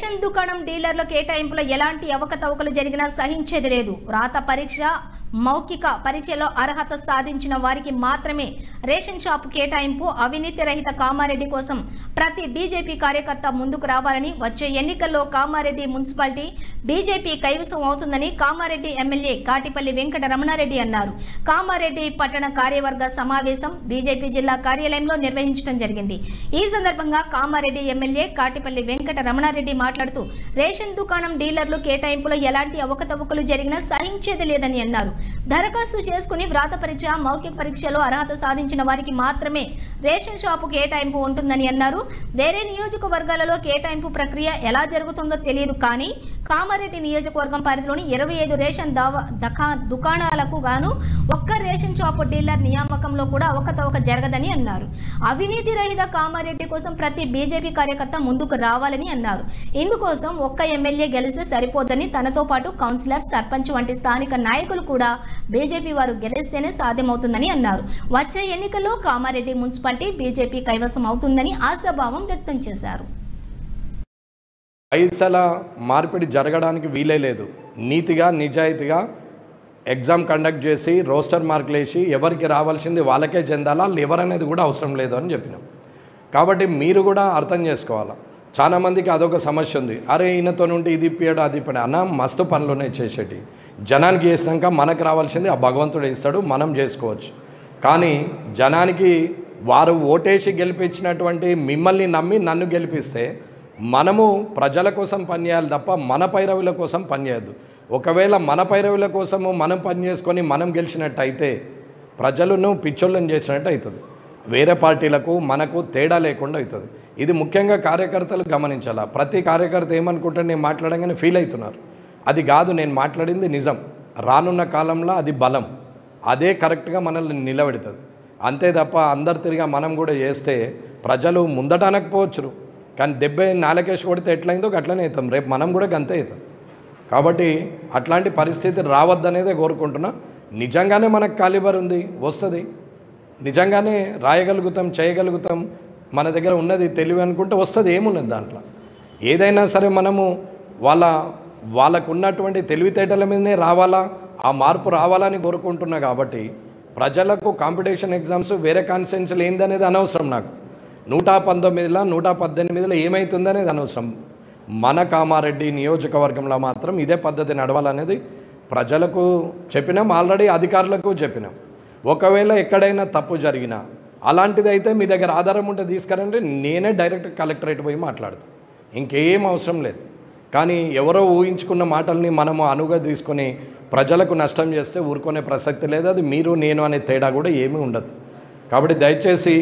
Ration దుకాణం డీలర్ల కేటాయింపులో ఎలాంటి అవకతవకలు జరిగినా సహించేది లేదు. రాత పరీక్ష, మౌఖిక పరీక్షలో అర్హత సాధించిన వారికి మాత్రమే రేషన్ షాపు కేటాయింపు. అవినీతి రహిత కామారెడ్డి కోసం ప్రతి బీజేపీ కార్యకర్త ముందుకు రావాలని, వచ్చే ఎన్నికల్లో కామారెడ్డి మున్సిపాలిటీ బీజేపీ కైవసం అవుతుందని కామారెడ్డి ఎమ్మెల్యే కాటిపల్లి వెంకట రమణారెడ్డి అన్నారు. కామారెడ్డి పట్టణ కార్యవర్గ సమావేశం బీజేపీ జిల్లా కార్యాలయంలో నిర్వహించడం జరిగింది. ఈ సందర్భంగా కామారెడ్డి ఎమ్మెల్యే కాటిపల్లి వెంకట రమణారెడ్డి మాట్లాడుతూ రేషన్ దుకాణం డీలర్లు కేటాయింపులో ఎలాంటి అవకతవకలు జరిగినా సహించేది లేదని అన్నారు. దరఖాస్తు చేసుకుని వ్రాత పరీక్ష, మౌఖిక పరీక్షలో అర్హత సాధించిన వారికి మాత్రమే రేషన్ షాపు కేటాయింపు ఉంటుందని అన్నారు. వేరే నియోజకవర్గాలలో కేటాయింపు ప్రక్రియ ఎలా జరుగుతుందో తెలియదు, కానీ కామారెడ్డి నియోజకవర్గం పరిధిలోని 25 రేషన్ దుకాణాలకు గాను ఒక్క రేషన్ షాపు డీలర్ నియామకంలో కూడా అవకతవక జరగదని అన్నారు. అవినీతి రహిత కామారెడ్డి కోసం ప్రతి బీజేపీ కార్యకర్త ముందుకు రావాలని అన్నారు. ఇందుకోసం ఒక్క ఎమ్మెల్యే గెలిస్తే సరిపోదని, తనతో పాటు కౌన్సిలర్, సర్పంచ్ వంటి స్థానిక నాయకులు కూడా బీజేపీ వారు గెలిస్తేనే సాధ్యమవుతుందని అన్నారు. వచ్చే ఎన్నికల్లో కామారెడ్డి మున్సిపాలిటీ బీజేపీ కైవసం అవుతుందని ఆశాభావం వ్యక్తం చేశారు. పైసల మార్పిడి జరగడానికి వీలే లేదు. నీతిగా, నిజాయితీగా ఎగ్జామ్ కండక్ట్ చేసి రోస్టర్ మార్కులు వేసి ఎవరికి రావాల్సింది వాళ్ళకే చెందాలా, ఎవరనేది కూడా అవసరం లేదు అని చెప్పినాం. కాబట్టి మీరు కూడా అర్థం చేసుకోవాలా. చాలామందికి అదొక సమస్య ఉంది. అరే ఈయనతో నుండి ఇది ఇప్పాడు, అది ఇప్పాడు అన్న, మస్తు పనులునే చేసేటి. జనానికి చేసినాక మనకు రావాల్సింది ఆ భగవంతుడు ఇస్తాడు, మనం చేసుకోవచ్చు. కానీ జనానికి వారు ఓటేసి గెలిపించినటువంటి మిమ్మల్ని నమ్మి నన్ను గెలిపిస్తే మనము ప్రజల కోసం పనిచేయాలి తప్ప మన పైరవుల కోసం పనిచేయద్దు. ఒకవేళ మన పైరవుల కోసము మనం పని చేసుకొని మనం గెలిచినట్టయితే ప్రజలను పిచ్చోళ్ళని చేసినట్టు అవుతుంది. వేరే పార్టీలకు మనకు తేడా లేకుండా అవుతుంది. ఇది ముఖ్యంగా కార్యకర్తలు గమనించాలా. ప్రతి కార్యకర్త ఏమనుకుంటే నేను మాట్లాడంగానే ఫీల్ అవుతున్నారు. అది కాదు, నేను మాట్లాడింది నిజం. రానున్న కాలంలో అది బలం, అదే కరెక్ట్గా మనల్ని నిలబెడుతుంది. అంతే తప్ప అందరు తిరిగా మనం కూడా చేస్తే ప్రజలు ముందట అనకపోవచ్చు, కానీ 74 కొడితే ఎట్లయిందో అట్లనే అవుతాం. రేపు మనం కూడా గంతే అవుతాం. కాబట్టి అట్లాంటి పరిస్థితి రావద్దనేదే కోరుకుంటున్నా. నిజంగానే మనకు కాలిబర్ ఉంది, వస్తుంది. నిజంగానే రాయగలుగుతాం, చేయగలుగుతాం, మన దగ్గర ఉన్నది తెలివి అనుకుంటే వస్తుంది. ఏమున్నది దాంట్లో? ఏదైనా సరే మనము వాళ్ళకు ఉన్నటువంటి తెలివితేటల మీదనే రావాలా, ఆ మార్పు రావాలని కోరుకుంటున్నా. కాబట్టి ప్రజలకు కాంపిటీషన్ ఎగ్జామ్స్ వేరే కాన్స్టిట్యున్సీలు ఏందనేది అనవసరం. నాకు 119లో 118లో ఏమవుతుందనేది అనవసరం. మన కామారెడ్డి నియోజకవర్గంలో మాత్రం ఇదే పద్ధతి నడవాలనేది ప్రజలకు చెప్పినాం, ఆల్రెడీ అధికారులకు చెప్పినాం. ఒకవేళ ఎక్కడైనా తప్పు జరిగినా అలాంటిది అయితే మీ దగ్గర ఆధారం ఉంటే తీసుకురండి, నేనే డైరెక్ట్ కలెక్టరేట్ పోయి మాట్లాడతాను. ఇంకేం అవసరం లేదు. కానీ ఎవరో ఊహించుకున్న మాటల్ని మనము అనుగా తీసుకొని ప్రజలకు నష్టం చేస్తే ఊరుకునే ప్రసక్తి లేదు. అది మీరు నేను అనే తేడా కూడా ఏమీ ఉండదు. కాబట్టి దయచేసి